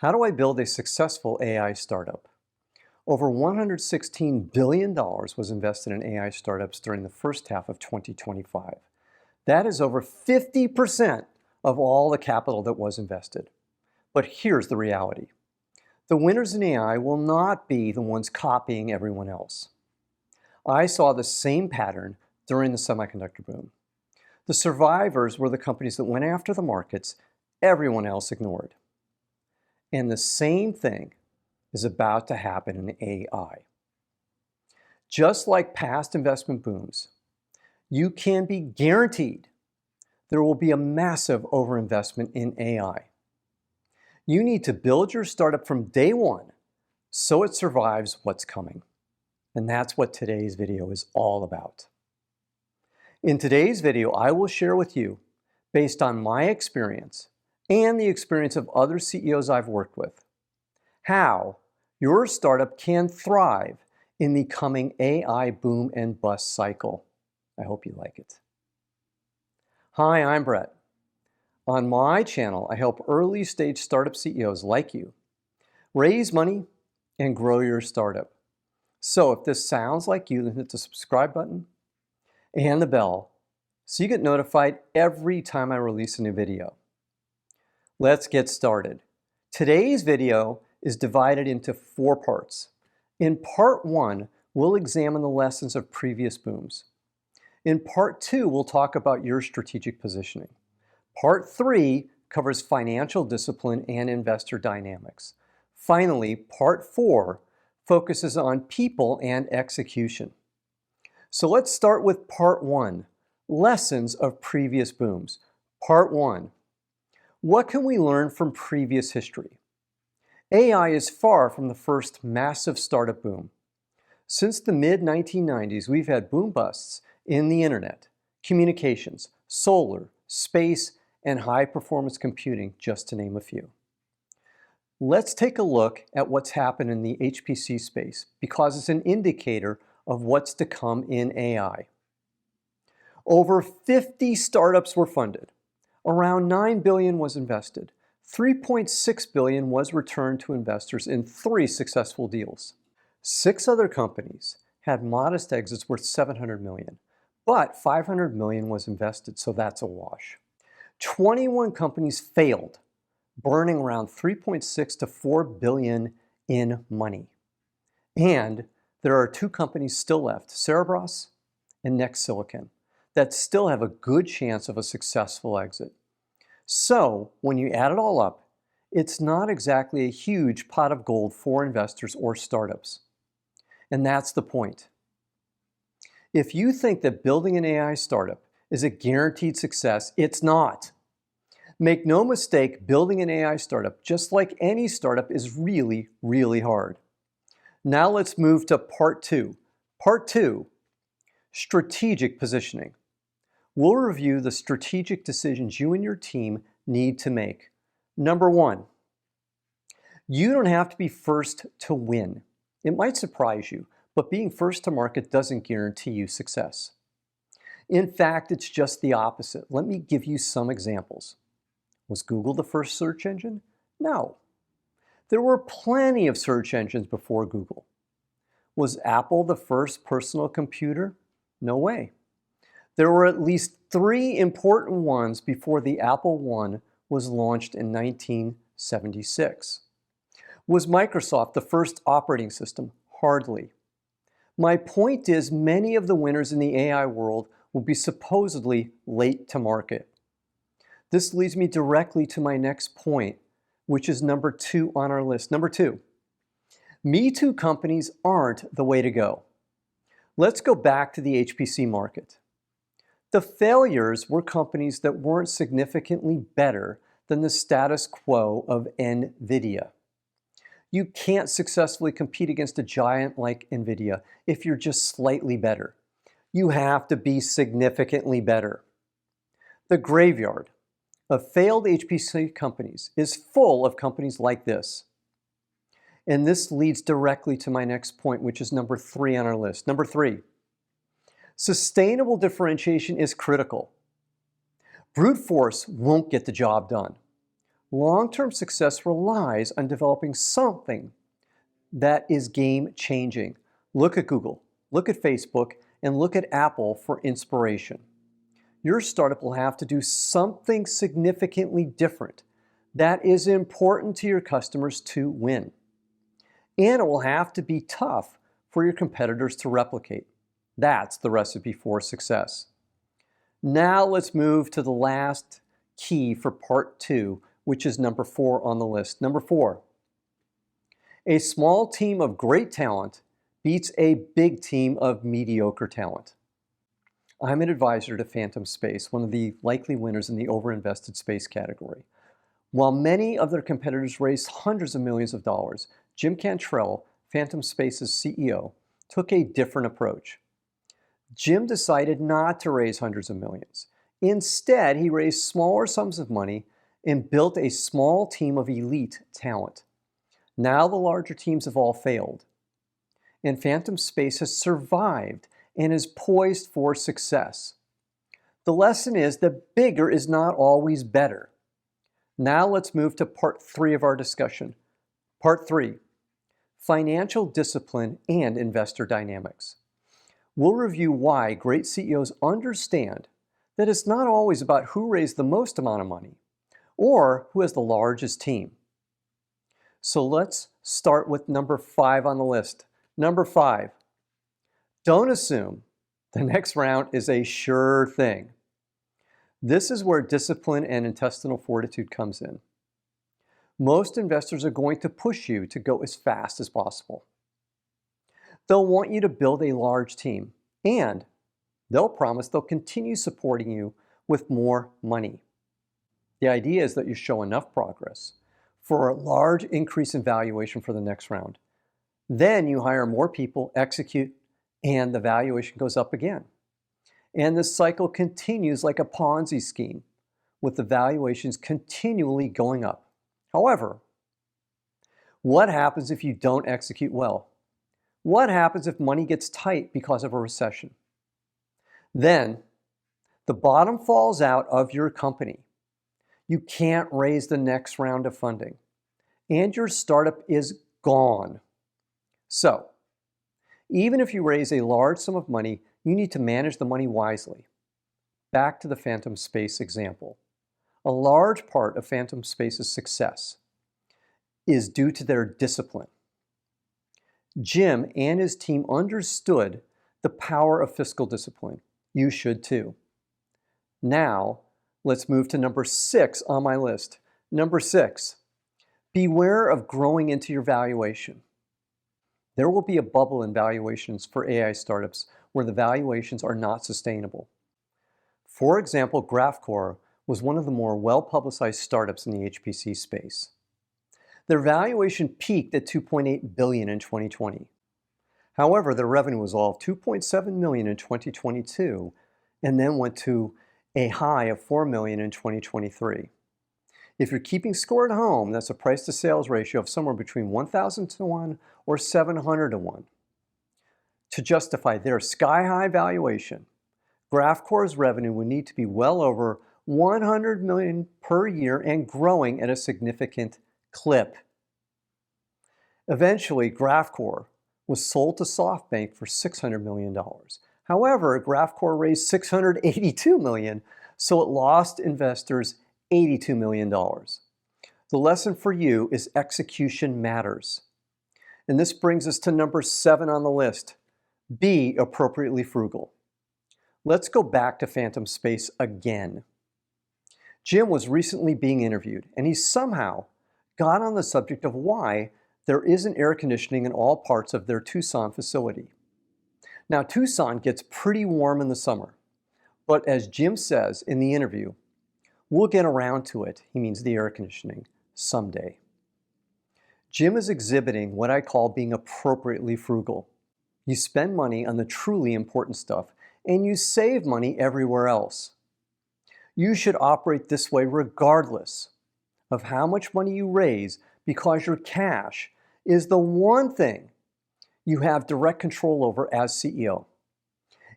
How do I build a successful AI startup? Over $116 billion was invested in AI startups during the first half of 2025. That is over 50% of all the capital that was invested. But here's the reality. The winners in AI will not be the ones copying everyone else. I saw the same pattern during the semiconductor boom. The survivors were the companies that went after the markets everyone else ignored. And the same thing is about to happen in AI. Just like past investment booms, you can be guaranteed there will be a massive overinvestment in AI. You need to build your startup from day one so it survives what's coming. And that's what today's video is all about. In today's video, I will share with you, based on my experience and the experience of other CEOs I've worked with, how your startup can thrive in the coming AI boom and bust cycle. I hope you like it. Hi, I'm Brett. On my channel, I help early stage startup CEOs like you raise money and grow your startup. So if this sounds like you, then hit the subscribe button and the bell so you get notified every time I release a new video. Let's get started. Today's video is divided into 4 parts. In part 1, we'll examine the lessons of previous booms. In part 2, we'll talk about your strategic positioning. Part 3 covers financial discipline and investor dynamics. Finally, part 4 focuses on people and execution. So let's start with part 1, lessons of previous booms. Part 1, what can we learn from previous history? AI is far from the first massive startup boom. Since the mid-1990s, we've had boom busts in the internet, communications, solar, space, and high-performance computing, just to name a few. Let's take a look at what's happened in the HPC space because it's an indicator of what's to come in AI. Over 50 startups were funded. Around $9 billion was invested. $3.6 billion was returned to investors in 3 successful deals. 6 other companies had modest exits worth $700 million, but $500 million was invested, so that's a wash. 21 companies failed, burning around $3.6 to $4 billion in money. And there are 2 companies still left, Cerebras and Next Silicon, that still have a good chance of a successful exit. So when you add it all up, it's not exactly a huge pot of gold for investors or startups. And that's the point. If you think that building an AI startup is a guaranteed success, it's not. Make no mistake, building an AI startup, just like any startup, is really, really hard. Now let's move to part 2. Part 2, strategic positioning. We'll review the strategic decisions you and your team need to make. Number 1, you don't have to be first to win. It might surprise you, but being first to market doesn't guarantee you success. In fact, it's just the opposite. Let me give you some examples. Was Google the first search engine? No. There were plenty of search engines before Google. Was Apple the first personal computer? No way. There were at least 3 important ones before the Apple I was launched in 1976. Was Microsoft the first operating system? Hardly. My point is, many of the winners in the AI world will be supposedly late to market. This leads me directly to my next point, which is number 2 on our list. Number 2, Me Too companies aren't the way to go. Let's go back to the HPC market. The failures were companies that weren't significantly better than the status quo of NVIDIA. You can't successfully compete against a giant like NVIDIA if you're just slightly better. You have to be significantly better. The graveyard of failed HPC companies is full of companies like this. And this leads directly to my next point, which is number 3 on our list. Number 3, sustainable differentiation is critical. Brute force won't get the job done. Long-term success relies on developing something that is game-changing. Look at Google, look at Facebook, and look at Apple for inspiration. Your startup will have to do something significantly different that is important to your customers to win. And it will have to be tough for your competitors to replicate. That's the recipe for success. Now let's move to the last key for part 2, which is number 4 on the list. Number 4, a small team of great talent beats a big team of mediocre talent. I'm an advisor to Phantom Space, one of the likely winners in the overinvested space category. While many of their competitors raised hundreds of millions of dollars, Jim Cantrell, Phantom Space's CEO, took a different approach. Jim decided not to raise hundreds of millions. Instead, he raised smaller sums of money and built a small team of elite talent. Now the larger teams have all failed, and Phantom Space has survived and is poised for success. The lesson is that bigger is not always better. Now let's move to part 3 of our discussion. Part 3, financial discipline and investor dynamics. We'll review why great CEOs understand that it's not always about who raised the most amount of money or who has the largest team. So let's start with number 5 on the list. Number 5, don't assume the next round is a sure thing. This is where discipline and intestinal fortitude comes in. Most investors are going to push you to go as fast as possible. They'll want you to build a large team, and they'll promise they'll continue supporting you with more money. The idea is that you show enough progress for a large increase in valuation for the next round. Then you hire more people, execute, and the valuation goes up again. And this cycle continues like a Ponzi scheme, with the valuations continually going up. However, what happens if you don't execute well? What happens if money gets tight because of a recession? Then the bottom falls out of your company. You can't raise the next round of funding, and your startup is gone. So, even if you raise a large sum of money, you need to manage the money wisely. Back to the Phantom Space example. A large part of Phantom Space's success is due to their discipline. Jim and his team understood the power of fiscal discipline. You should too. Now, let's move to number 6 on my list. Number 6, beware of growing into your valuation. There will be a bubble in valuations for AI startups where the valuations are not sustainable. For example, Graphcore was one of the more well-publicized startups in the HPC space. Their valuation peaked at $2.8 billion in 2020. However, their revenue was all of $2.7 million in 2022 and then went to a high of $4 million in 2023. If you're keeping score at home, that's a price to sales ratio of somewhere between 1,000 to 1 or 700 to 1. To justify their sky-high valuation, Graphcore's revenue would need to be well over $100 million per year and growing at a significant clip. Eventually, Graphcore was sold to SoftBank for $600 million. However, Graphcore raised $682 million, so it lost investors $82 million. The lesson for you is execution matters. And this brings us to number 7 on the list. Be appropriately frugal. Let's go back to Phantom Space again. Jim was recently being interviewed, and he somehow got on the subject of why there isn't air conditioning in all parts of their Tucson facility. Now, Tucson gets pretty warm in the summer, but as Jim says in the interview, we'll get around to it, he means the air conditioning, someday. Jim is exhibiting what I call being appropriately frugal. You spend money on the truly important stuff, and you save money everywhere else. You should operate this way regardless of how much money you raise, because your cash is the one thing you have direct control over as CEO.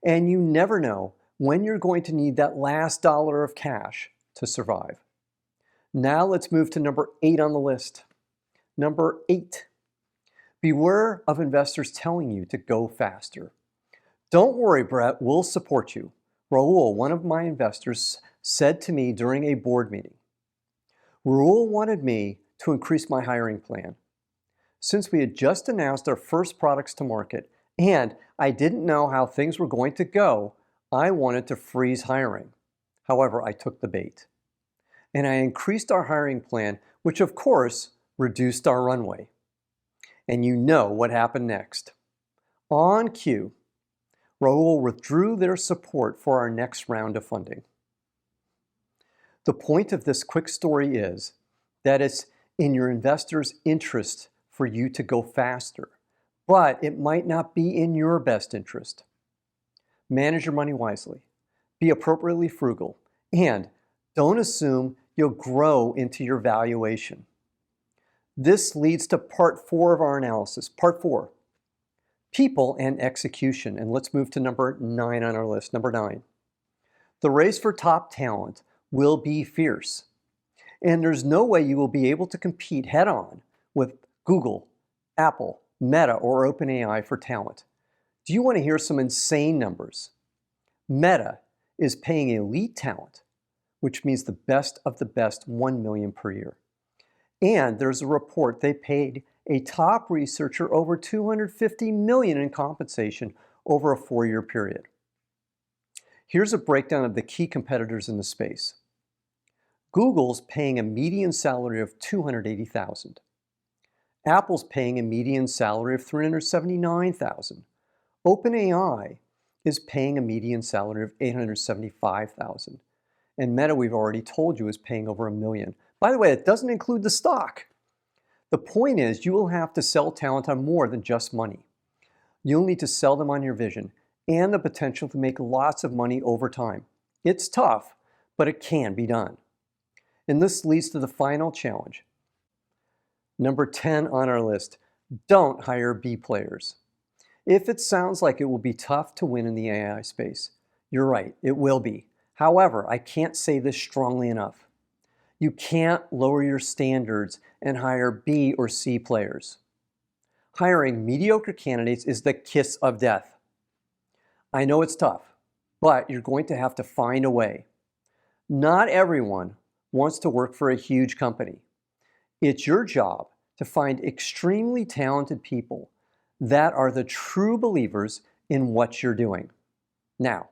And you never know when you're going to need that last dollar of cash to survive. Now let's move to number 8 on the list. Number 8, beware of investors telling you to go faster. Don't worry, Brett, we'll support you. Raul, one of my investors, said to me during a board meeting, Raul wanted me to increase my hiring plan. Since we had just announced our first products to market and I didn't know how things were going to go, I wanted to freeze hiring. However, I took the bait. And I increased our hiring plan, which of course reduced our runway. And you know what happened next. On cue, Raul withdrew their support for our next round of funding. The point of this quick story is that it's in your investors' interest for you to go faster, but it might not be in your best interest. Manage your money wisely, be appropriately frugal, and don't assume you'll grow into your valuation. This leads to part 4 of our analysis. Part 4, people and execution. And let's move to number 9 on our list. Number 9, the race for top talent will be fierce. And there's no way you will be able to compete head-on with Google, Apple, Meta, or OpenAI for talent. Do you want to hear some insane numbers? Meta is paying elite talent, which means the best of the best, $1 million per year. And there's a report they paid a top researcher over $250 million in compensation over a 4-year period. Here's a breakdown of the key competitors in the space. Google's paying a median salary of $280,000. Apple's paying a median salary of $379,000. OpenAI is paying a median salary of $875,000. And Meta, we've already told you, is paying over $1 million. By the way, it doesn't include the stock. The point is, you will have to sell talent on more than just money. You'll need to sell them on your vision and the potential to make lots of money over time. It's tough, but it can be done. And this leads to the final challenge. Number 10 on our list, don't hire B players. If it sounds like it will be tough to win in the AI space, you're right, it will be. However, I can't say this strongly enough. You can't lower your standards and hire B or C players. Hiring mediocre candidates is the kiss of death. I know it's tough, but you're going to have to find a way. Not everyone wants to work for a huge company. It's your job to find extremely talented people that are the true believers in what you're doing. Now,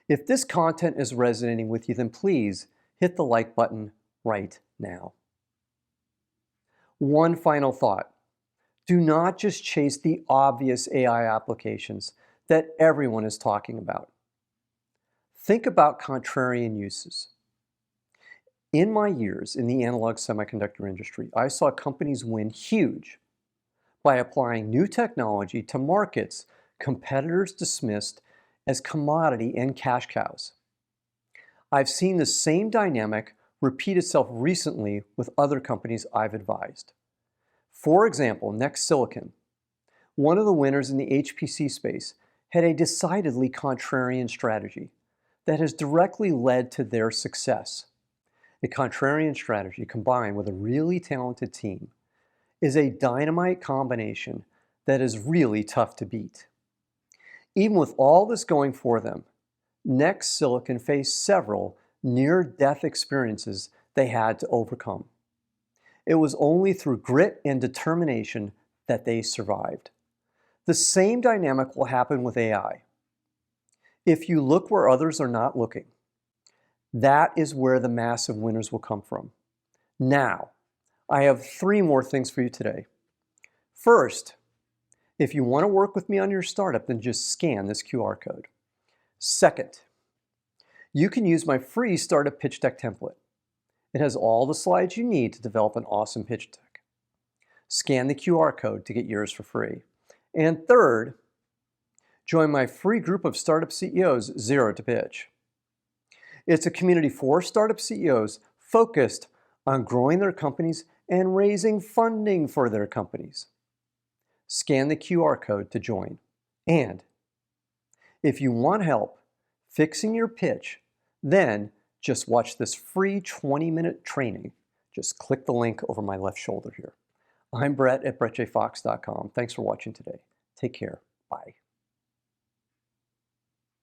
if this content is resonating with you, then please hit the like button right now. One final thought. Do not just chase the obvious AI applications that everyone is talking about. Think about contrarian uses. In my years in the analog semiconductor industry, I saw companies win huge by applying new technology to markets competitors dismissed as commodity and cash cows. I've seen the same dynamic repeat itself recently with other companies I've advised. For example, Next Silicon, one of the winners in the HPC space, had a decidedly contrarian strategy that has directly led to their success. A contrarian strategy combined with a really talented team is a dynamite combination that is really tough to beat. Even with all this going for them, Next Silicon faced several near-death experiences they had to overcome. It was only through grit and determination that they survived. The same dynamic will happen with AI. If you look where others are not looking, that is where the massive winners will come from. Now, I have 3 more things for you today. First, if you want to work with me on your startup, then just scan this QR code. Second, you can use my free startup pitch deck template. It has all the slides you need to develop an awesome pitch deck. Scan the QR code to get yours for free. And third, join my free group of startup CEOs, Zero to Pitch. It's a community for startup CEOs focused on growing their companies and raising funding for their companies. Scan the QR code to join. And if you want help fixing your pitch, then Just watch this free 20-minute training. Just click the link over my left shoulder here. I'm Brett at brettjfox.com. Thanks for watching today. Take care. Bye.